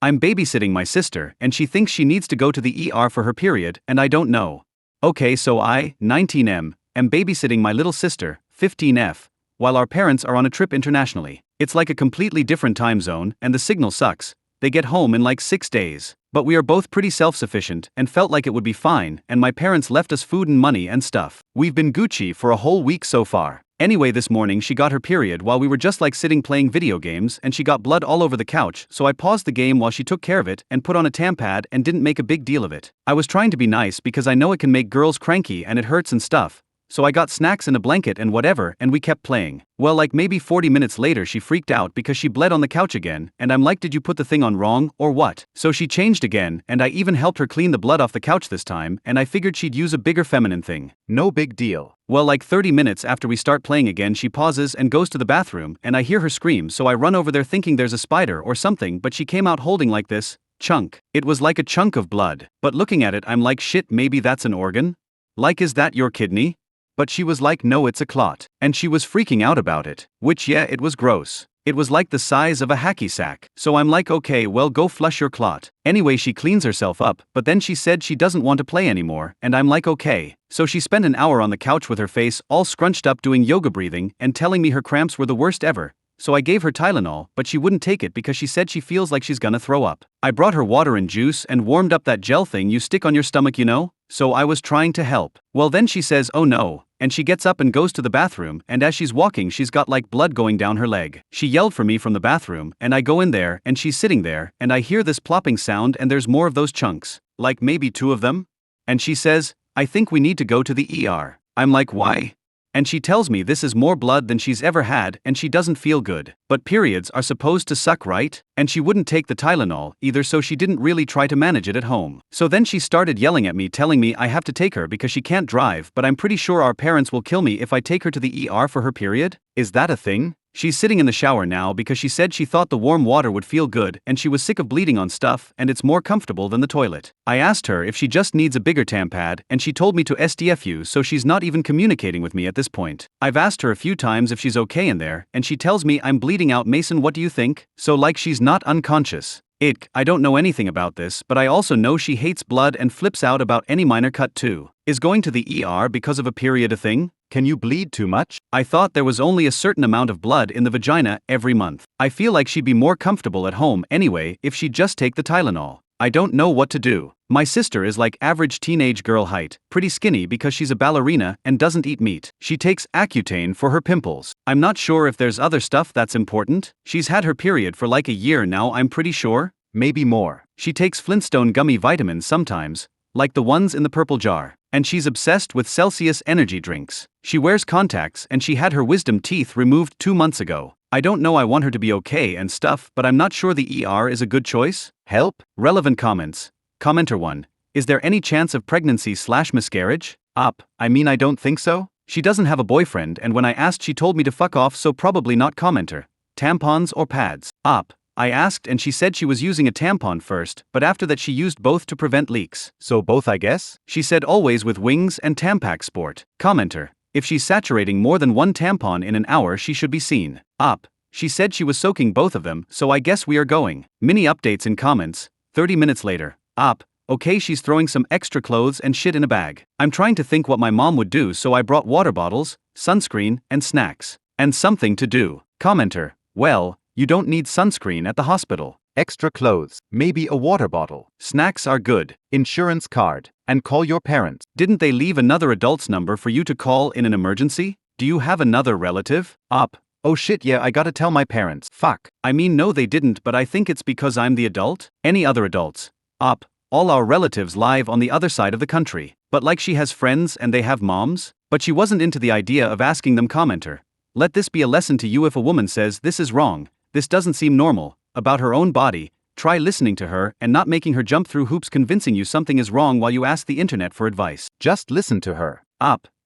I'm babysitting my sister and she thinks she needs to go to the ER for her period and I don't know. Okay, so I, 19M, am babysitting my little sister, 15F, while our parents are on a trip internationally. It's like a completely different time zone and the signal sucks. They get home in like 6 days. But we are both pretty self-sufficient and felt like it would be fine, and my parents left us food and money and stuff. We've been Gucci for a whole week so far. Anyway, this morning she got her period while we were just like sitting playing video games and she got blood all over the couch, so I paused the game while she took care of it and put on a tampad and didn't make a big deal of it. I was trying to be nice because I know it can make girls cranky and it hurts and stuff. So I got snacks and a blanket and whatever and we kept playing. Well, like maybe 40 minutes later she freaked out because she bled on the couch again and I'm like, did you put the thing on wrong or what? So she changed again and I even helped her clean the blood off the couch this time and I figured she'd use a bigger feminine thing. No big deal. Well, like 30 minutes after we start playing again she pauses and goes to the bathroom and I hear her scream, so I run over there thinking there's a spider or something, but she came out holding like this chunk. It was like a chunk of blood. But looking at it I'm like, shit, maybe that's an organ? Like, is that your kidney? But she was like, no, it's a clot. And she was freaking out about it. Which, yeah, it was gross. It was like the size of a hacky sack. So I'm like, okay, well, go flush your clot. Anyway, she cleans herself up, but then she said she doesn't want to play anymore, and I'm like, okay. So she spent an hour on the couch with her face all scrunched up doing yoga breathing and telling me her cramps were the worst ever. So I gave her Tylenol, but she wouldn't take it because she said she feels like she's gonna throw up. I brought her water and juice and warmed up that gel thing you stick on your stomach, you know? So I was trying to help. Well, then she says, oh no, and she gets up and goes to the bathroom, and as she's walking she's got like blood going down her leg. She yelled for me from the bathroom, and I go in there and she's sitting there, and I hear this plopping sound and there's more of those chunks. Like maybe 2 of them? And she says, I think we need to go to the ER. I'm like, why? And she tells me this is more blood than she's ever had and she doesn't feel good. But periods are supposed to suck, right? And she wouldn't take the Tylenol either, so she didn't really try to manage it at home. So then she started yelling at me, telling me I have to take her because she can't drive, but I'm pretty sure our parents will kill me if I take her to the ER for her period. Is that a thing? She's sitting in the shower now because she said she thought the warm water would feel good and she was sick of bleeding on stuff and it's more comfortable than the toilet. I asked her if she just needs a bigger tampad and she told me to SDFU, so she's not even communicating with me at this point. I've asked her a few times if she's okay in there and she tells me I'm bleeding out. Mason, what do you think? So like she's not unconscious. I don't know anything about this, but I also know she hates blood and flips out about any minor cut too. Is going to the ER because of a period a thing? Can you bleed too much? I thought there was only a certain amount of blood in the vagina every month. I feel like she'd be more comfortable at home anyway if she'd just take the Tylenol. I don't know what to do. My sister is like average teenage girl height, pretty skinny because she's a ballerina and doesn't eat meat. She takes Accutane for her pimples. I'm not sure if there's other stuff that's important. She's had her period for like a year now, I'm pretty sure. Maybe more. She takes Flintstone gummy vitamins sometimes, like the ones in the purple jar. And she's obsessed with Celsius energy drinks. She wears contacts and she had her wisdom teeth removed 2 months ago. I don't know, I want her to be okay and stuff, but I'm not sure the ER is a good choice. Help? Relevant comments. Commenter 1. Is there any chance of pregnancy/miscarriage? I mean, I don't think so. She doesn't have a boyfriend and when I asked she told me to fuck off, so probably not. Commenter. Tampons or pads? I asked and she said she was using a tampon first, but after that she used both to prevent leaks. So both, I guess? She said always with Wings and Tampax Sport. Commenter. If she's saturating more than 1 tampon in an hour she should be seen. She said she was soaking both of them, so I guess we are going. Mini updates in comments. 30 minutes later. Okay, she's throwing some extra clothes and shit in a bag. I'm trying to think what my mom would do, so I brought water bottles, sunscreen, and snacks. And something to do. Commenter. Well, you don't need sunscreen at the hospital. Extra clothes, maybe a water bottle. Snacks are good. Insurance card. And call your parents. Didn't they leave another adult's number for you to call in an emergency? Do you have another relative? Oh shit, yeah, I gotta tell my parents. Fuck. I mean, no they didn't, but I think it's because I'm the adult. Any other adults? All our relatives live on the other side of the country. But like she has friends and they have moms? But she wasn't into the idea of asking them. Commenter. Let this be a lesson to you: if a woman says this is wrong, this doesn't seem normal, about her own body, try listening to her and not making her jump through hoops convincing you something is wrong while you ask the internet for advice. Just listen to her.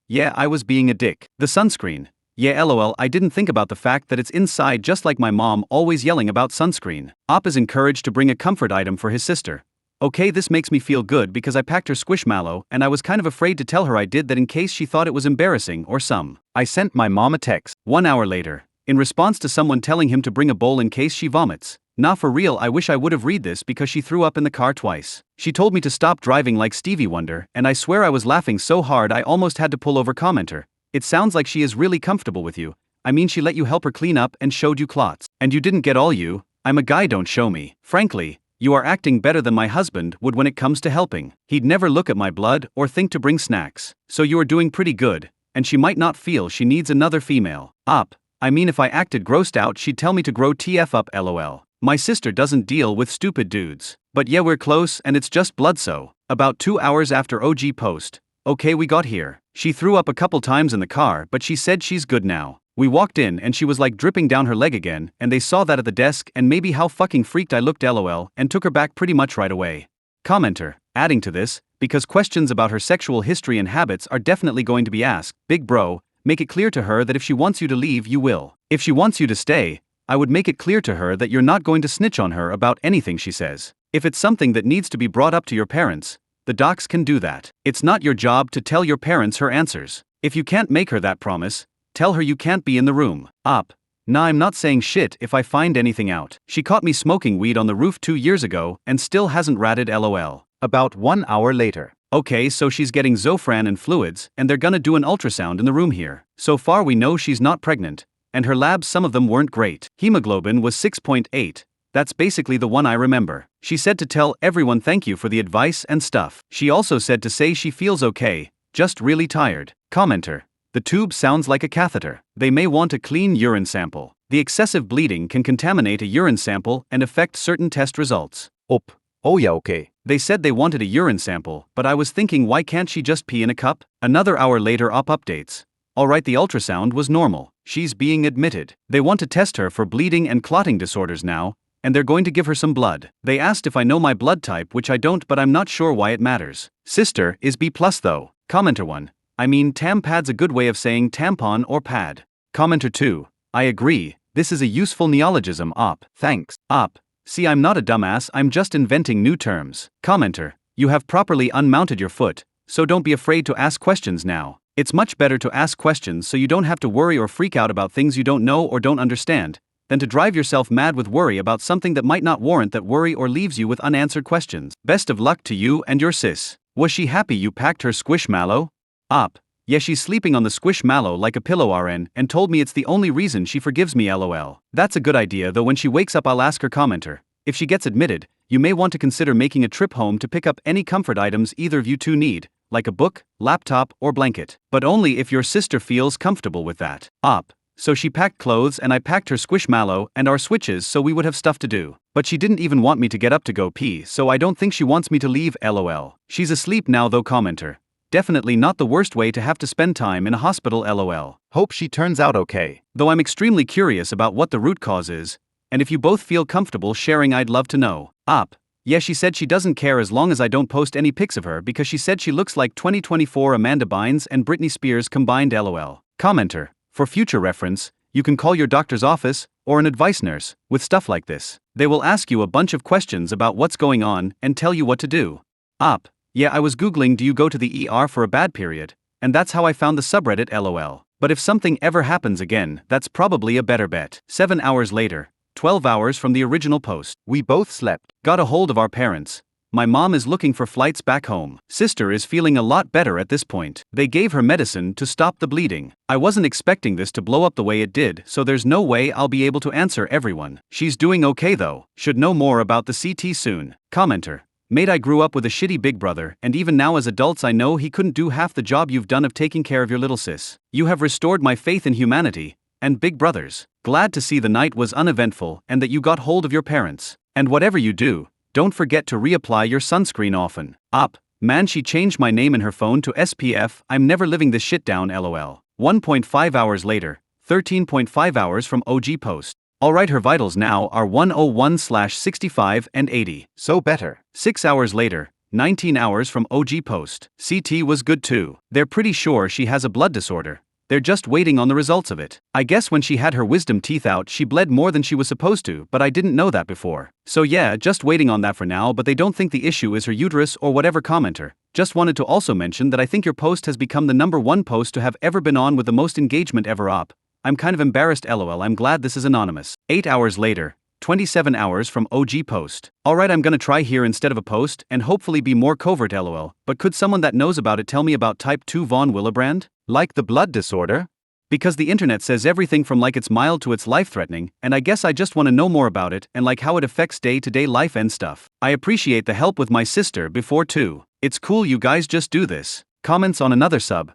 Yeah, I was being a dick. The sunscreen. Yeah, lol, I didn't think about the fact that it's inside, just like my mom always yelling about sunscreen. Is encouraged to bring a comfort item for his sister. Okay, this makes me feel good because I packed her Squishmallow and I was kind of afraid to tell her I did that in case she thought it was embarrassing or some. I sent my mom a text. 1 hour later. In response to someone telling him to bring a bowl in case she vomits. Nah, for real, I wish I would have read this because she threw up in the car twice. She told me to stop driving like Stevie Wonder, and I swear I was laughing so hard I almost had to pull over. Commenter: it sounds like she is really comfortable with you. I mean, she let you help her clean up and showed you clots. And you didn't get all you. I'm a guy, don't show me. Frankly, you are acting better than my husband would when it comes to helping. He'd never look at my blood or think to bring snacks. So you are doing pretty good, and she might not feel she needs another female. Up. I mean, if I acted grossed out, she'd tell me to grow TF up, lol. My sister doesn't deal with stupid dudes. But yeah, we're close and it's just blood. So, about 2 hours after OG post, okay, we got here. She threw up a couple times in the car, but she said she's good now. We walked in and she was like dripping down her leg again, and they saw that at the desk, and maybe how fucking freaked I looked, lol, and took her back pretty much right away. Commenter: adding to this, because questions about her sexual history and habits are definitely going to be asked, big bro, make it clear to her that if she wants you to leave, you will. If she wants you to stay, I would make it clear to her that you're not going to snitch on her about anything she says. If it's something that needs to be brought up to your parents, the docs can do that. It's not your job to tell your parents her answers. If you can't make her that promise, tell her you can't be in the room. Up. Nah, I'm not saying shit if I find anything out. She caught me smoking weed on the roof 2 years ago and still hasn't ratted, lol. About 1 hour later. Okay, so she's getting Zofran and fluids, and they're gonna do an ultrasound in the room here. So far we know she's not pregnant, and her labs, some of them weren't great. Hemoglobin was 6.8. That's basically the one I remember. She said to tell everyone thank you for the advice and stuff. She also said to say she feels okay, just really tired. Commenter: the tube sounds like a catheter. They may want a clean urine sample. The excessive bleeding can contaminate a urine sample and affect certain test results. Up. Oh yeah, okay. They said they wanted a urine sample, but I was thinking, why can't she just pee in a cup? Another hour later, op updates. Alright, the ultrasound was normal. She's being admitted. They want to test her for bleeding and clotting disorders now, and they're going to give her some blood. They asked if I know my blood type, which I don't, but I'm not sure why it matters. Sister is B+ though. Commenter 1. I mean, tampad's a good way of saying tampon or pad. Commenter 2. I agree, this is a useful neologism. Op. Thanks. Op. See, I'm not a dumbass, I'm just inventing new terms. Commenter: you have properly unmounted your foot, so don't be afraid to ask questions now. It's much better to ask questions so you don't have to worry or freak out about things you don't know or don't understand, than to drive yourself mad with worry about something that might not warrant that worry or leaves you with unanswered questions. Best of luck to you and your sis. Was she happy you packed her squishmallow? Op. Yeah, she's sleeping on the squishmallow like a pillow, RN, and told me it's the only reason she forgives me, lol. That's a good idea, though when she wakes up I'll ask her. Commenter: if she gets admitted, you may want to consider making a trip home to pick up any comfort items either of you two need, like a book, laptop, or blanket. But only if your sister feels comfortable with that. Op. So she packed clothes and I packed her squishmallow and our switches so we would have stuff to do. But she didn't even want me to get up to go pee, so I don't think she wants me to leave, lol. She's asleep now though. Commenter: definitely not the worst way to have to spend time in a hospital, lol. Hope she turns out okay. Though I'm extremely curious about what the root cause is, and if you both feel comfortable sharing, I'd love to know. Op. Yeah, she said she doesn't care as long as I don't post any pics of her because she said she looks like 2024 Amanda Bynes and Britney Spears combined, lol. Commenter: for future reference, you can call your doctor's office or an advice nurse with stuff like this. They will ask you a bunch of questions about what's going on and tell you what to do. Op. Yeah, I was googling do you go to the ER for a bad period, and that's how I found the subreddit, lol. But if something ever happens again, that's probably a better bet. 7 hours later, 12 hours from the original post. We both slept. Got a hold of our parents. My mom is looking for flights back home. Sister is feeling a lot better at this point. They gave her medicine to stop the bleeding. I wasn't expecting this to blow up the way it did, so there's no way I'll be able to answer everyone. She's doing okay though. Should know more about the CT soon. Commenter: mate, I grew up with a shitty big brother, and even now as adults I know he couldn't do half the job you've done of taking care of your little sis. You have restored my faith in humanity and big brothers. Glad to see the night was uneventful and that you got hold of your parents. And whatever you do, don't forget to reapply your sunscreen often. Op. Man, she changed my name in her phone to SPF. I'm never living this shit down, lol. 1.5 hours later, 13.5 hours from OG post. Alright, her vitals now are 101/65 and 80. So better. 6 hours later, 19 hours from OG post. CT was good too. They're pretty sure she has a blood disorder. They're just waiting on the results of it. I guess when she had her wisdom teeth out she bled more than she was supposed to, but I didn't know that before. So yeah, just waiting on that for now, but they don't think the issue is her uterus or whatever. Commenter: just wanted to also mention that I think your post has become the #1 post to have ever been on with the most engagement ever. Op. I'm kind of embarrassed, lol. I'm glad this is anonymous. 8 hours later, 27 hours from OG post. Alright, I'm gonna try here instead of a post and hopefully be more covert lol, but could someone that knows about it tell me about type 2 von Willebrand? Like the blood disorder? Because the internet says everything from like it's mild to it's life-threatening, and I guess I just want to know more about it and like how it affects day-to-day life and stuff. I appreciate the help with my sister before too. It's cool you guys just do this. Comments on another sub.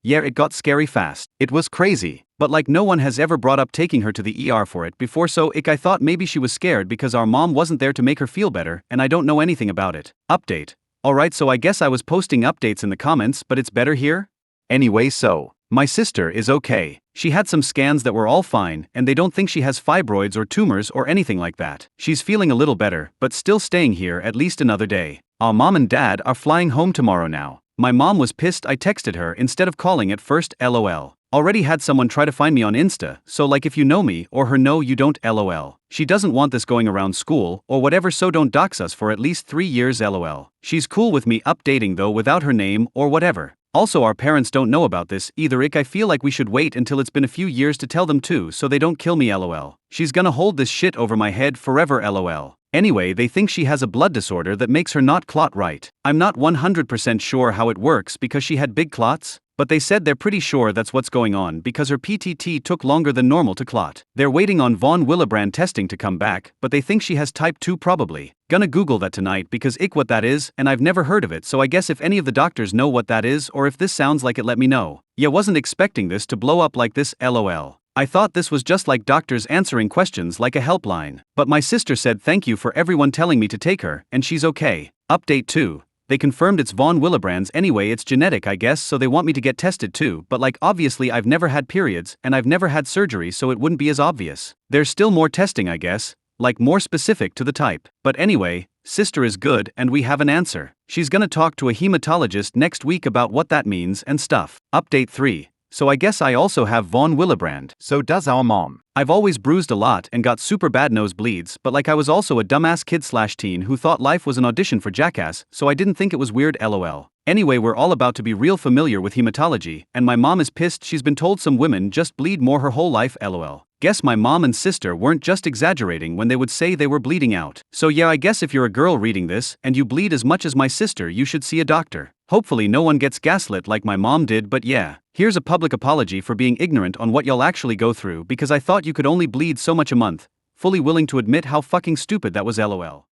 Yeah, it got scary fast. It was crazy. But like no one has ever brought up taking her to the ER for it before, so I thought maybe she was scared because our mom wasn't there to make her feel better and I don't know anything about it. Update. Alright, so I guess I was posting updates in the comments, but it's better here? Anyway, so my sister is okay. She had some scans that were all fine and they don't think she has fibroids or tumors or anything like that. She's feeling a little better, but still staying here at least another day. Our mom and dad are flying home tomorrow now. My mom was pissed I texted her instead of calling at first lol. Already had someone try to find me on Insta, so like if you know me or her no you don't lol. She doesn't want this going around school or whatever, so don't dox us for at least 3 years lol. She's cool with me updating though without her name or whatever. Also, our parents don't know about this either. I feel like we should wait until it's been a few years to tell them too so they don't kill me lol. She's gonna hold this shit over my head forever lol. Anyway, they think she has a blood disorder that makes her not clot right. I'm not 100% sure how it works because she had big clots, but they said they're pretty sure that's what's going on because her PTT took longer than normal to clot. They're waiting on von Willebrand testing to come back, but they think she has type 2 probably. Gonna Google that tonight because what that is, and I've never heard of it, so I guess if any of the doctors know what that is or if this sounds like it, let me know. Yeah, wasn't expecting this to blow up like this lol. I thought this was just like doctors answering questions like a helpline. But my sister said thank you for everyone telling me to take her, and she's okay. Update 2. They confirmed it's von Willebrand's anyway, it's genetic I guess, so they want me to get tested too, but like obviously I've never had periods and I've never had surgery, so it wouldn't be as obvious. There's still more testing I guess, like more specific to the type. But anyway, sister is good and we have an answer. She's gonna talk to a hematologist next week about what that means and stuff. Update 3. So I guess I also have von Willebrand. So does our mom. I've always bruised a lot and got super bad nosebleeds, but like I was also a dumbass kid/teen who thought life was an audition for Jackass, so I didn't think it was weird lol. Anyway, we're all about to be real familiar with hematology, and my mom is pissed she's been told some women just bleed more her whole life lol. Guess my mom and sister weren't just exaggerating when they would say they were bleeding out. So yeah, I guess if you're a girl reading this and you bleed as much as my sister, you should see a doctor. Hopefully no one gets gaslit like my mom did, but yeah. Here's a public apology for being ignorant on what y'all actually go through because I thought you could only bleed so much a month. Fully willing to admit how fucking stupid that was lol.